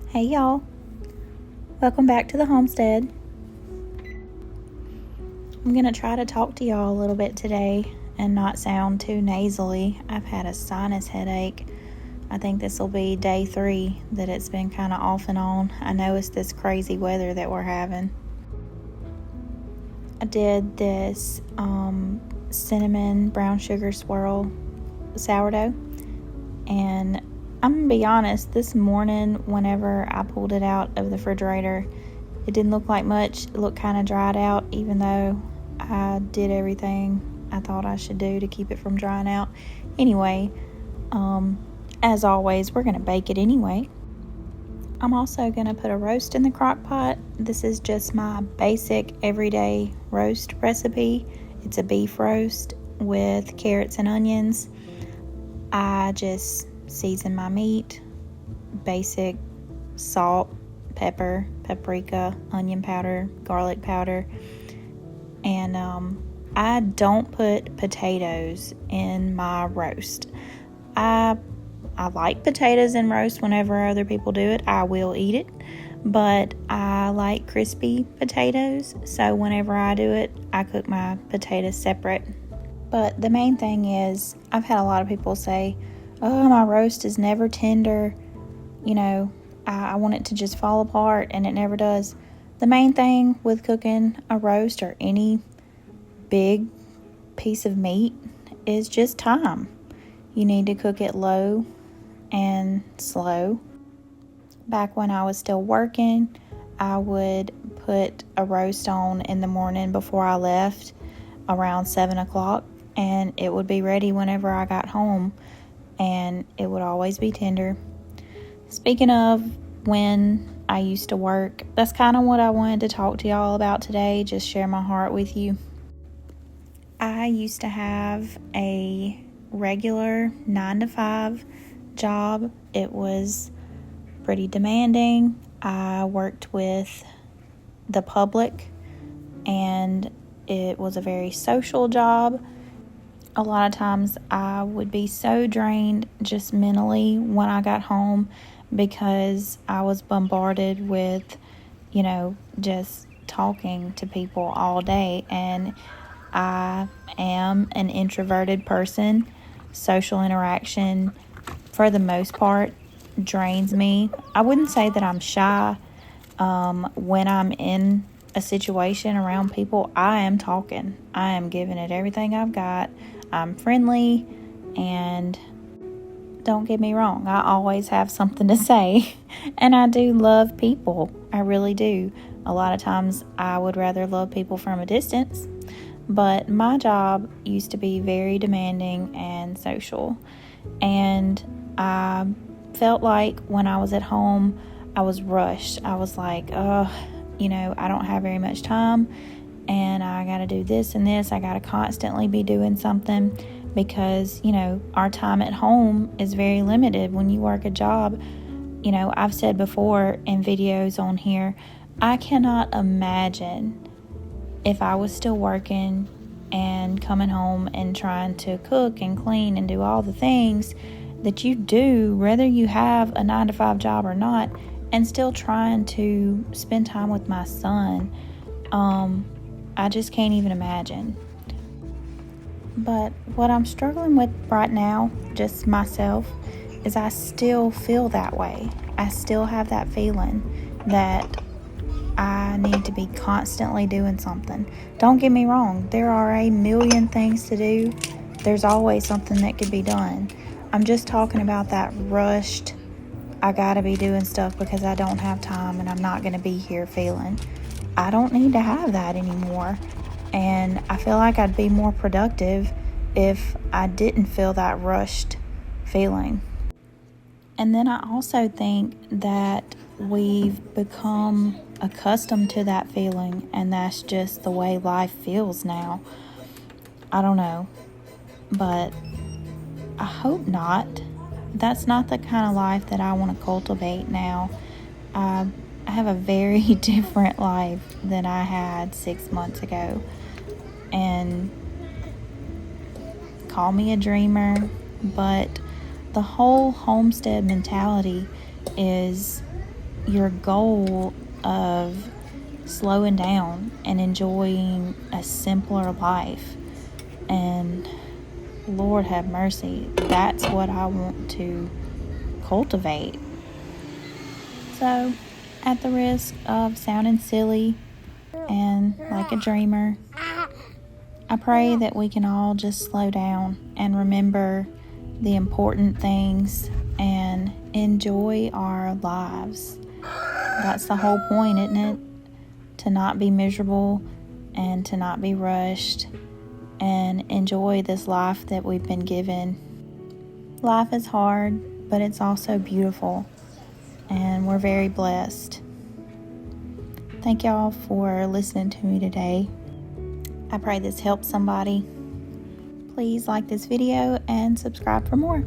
Hey y'all, welcome back to the homestead. I'm going to try to talk to y'all a little bit today and not sound too nasally. I've had a sinus headache. I think this will be day 3 that it's been kind of off and on. I know it's this crazy weather that we're having. I did this cinnamon brown sugar swirl sourdough, and I'm going to be honest, this morning whenever I pulled it out of the refrigerator, it didn't look like much. It looked kind of dried out, even though I did everything I thought I should do to keep it from drying out. Anyway, as always, we're going to bake it anyway. I'm also going to put a roast in the crock pot. This is just my basic everyday roast recipe. It's a beef roast with carrots and onions. I just season my meat, basic salt, pepper, paprika, onion powder, garlic powder, and I don't put potatoes in my roast. I like potatoes in roast whenever other people do it. I will eat it, but I like crispy potatoes, so whenever I do it, I cook my potatoes separate. But the main thing is, I've had a lot of people say, oh, my roast is never tender, I want it to just fall apart, and it never does. The main thing with cooking a roast or any big piece of meat is just time. You need to cook it low and slow. Back when I was still working, I would put a roast on in the morning before I left around 7 o'clock, and it would be ready whenever I got home, and it would always be tender. Speaking of when I used to work, that's kind of what I wanted to talk to y'all about today, just share my heart with you. I used to have a regular 9-to-5 job. It was pretty demanding. I worked with the public, and it was a very social job. A lot of times I would be so drained just mentally when I got home because I was bombarded with, just talking to people all day. And I am an introverted person. Social interaction, for the most part, drains me. I wouldn't say that I'm shy. When I'm in a situation around people, I am talking. I am giving it everything I've got. I'm friendly, and don't get me wrong, I always have something to say, and I do love people. I really do. A lot of times I would rather love people from a distance, but my job used to be very demanding and social, and I felt like when I was at home, I was rushed. I was like, I don't have very much time, and I got to do this and this. I got to constantly be doing something because, our time at home is very limited when you work a job. I've said before in videos on here, I cannot imagine if I was still working and coming home and trying to cook and clean and do all the things that you do, whether you have a 9-to-5 job or not, and still trying to spend time with my son. I just can't even imagine. But what I'm struggling with right now, just myself, is I still feel that way. I still have that feeling that I need to be constantly doing something. Don't get me wrong, there are a million things to do. There's always something that could be done. I'm just talking about that rushed, I gotta be doing stuff because I don't have time and I'm not gonna be here feeling. I don't need to have that anymore. And I feel like I'd be more productive if I didn't feel that rushed feeling. And then I also think that we've become accustomed to that feeling, and that's just the way life feels now. I don't know, but I hope not. That's not the kind of life that I want to cultivate now. I have a very different life than I had 6 months ago. And call me a dreamer, but the whole homestead mentality is, your goal of slowing down and enjoying a simpler life. And Lord have mercy, that's what I want to cultivate. So, at the risk of sounding silly and like a dreamer, I pray that we can all just slow down and remember the important things and enjoy our lives. That's the whole point, isn't it? To not be miserable and to not be rushed and enjoy this life that we've been given. Life is hard, but it's also beautiful, and we're very blessed. Thank y'all for listening to me today. I pray this helps somebody. Please like this video and subscribe for more.